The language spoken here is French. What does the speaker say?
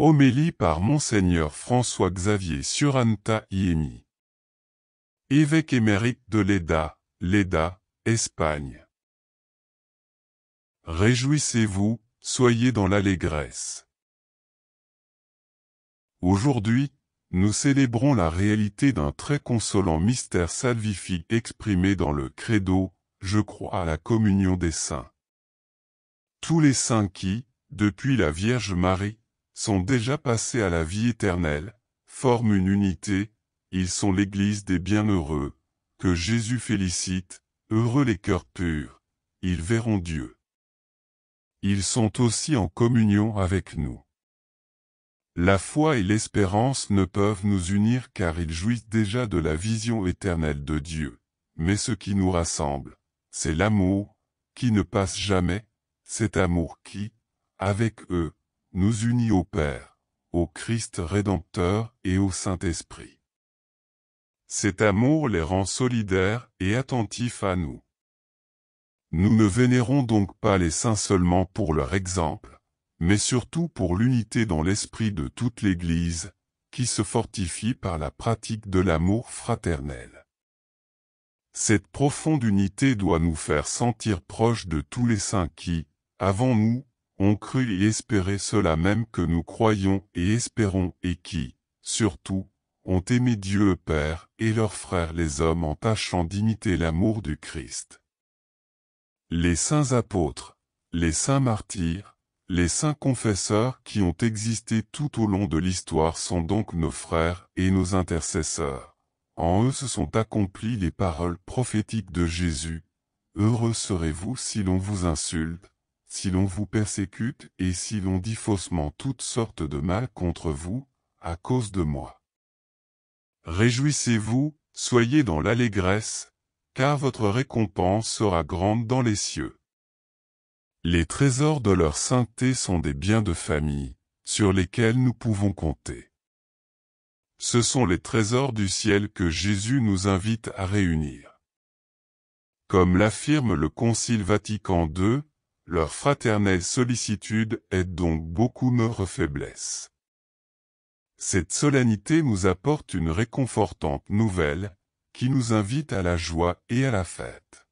Homélie par Monseigneur François-Xavier Suranta Ieni. Évêque émérite de Lleida, Espagne. Réjouissez-vous, soyez dans l'allégresse. Aujourd'hui, nous célébrons la réalité d'un très consolant mystère salvifique exprimé dans le Credo, je crois à la communion des saints. Tous les saints qui, depuis la Vierge Marie, sont déjà passés à la vie éternelle, forment une unité, ils sont l'Église des bienheureux, que Jésus félicite, heureux les cœurs purs, ils verront Dieu. Ils sont aussi en communion avec nous. La foi et l'espérance ne peuvent nous unir car ils jouissent déjà de la vision éternelle de Dieu, mais ce qui nous rassemble, c'est l'amour, qui ne passe jamais, cet amour qui, avec eux, nous unit au Père, au Christ Rédempteur et au Saint-Esprit. Cet amour les rend solidaires et attentifs à nous. Nous ne vénérons donc pas les saints seulement pour leur exemple, mais surtout pour l'unité dans l'esprit de toute l'Église, qui se fortifie par la pratique de l'amour fraternel. Cette profonde unité doit nous faire sentir proches de tous les saints qui, avant nous, ont cru et espéré cela même que nous croyons et espérons et qui, surtout, ont aimé Dieu le Père et leurs frères les hommes en tâchant d'imiter l'amour du Christ. Les saints apôtres, les saints martyrs, les saints confesseurs qui ont existé tout au long de l'histoire sont donc nos frères et nos intercesseurs. En eux se sont accomplies les paroles prophétiques de Jésus. Heureux serez-vous si l'on vous insulte, si l'on vous persécute et si l'on dit faussement toutes sortes de mal contre vous, à cause de moi. Réjouissez-vous, soyez dans l'allégresse, car votre récompense sera grande dans les cieux. Les trésors de leur sainteté sont des biens de famille, sur lesquels nous pouvons compter. Ce sont les trésors du ciel que Jésus nous invite à réunir. Comme l'affirme le Concile Vatican II, leur fraternelle sollicitude aide donc beaucoup notre faiblesse. Cette solennité nous apporte une réconfortante nouvelle, qui nous invite à la joie et à la fête.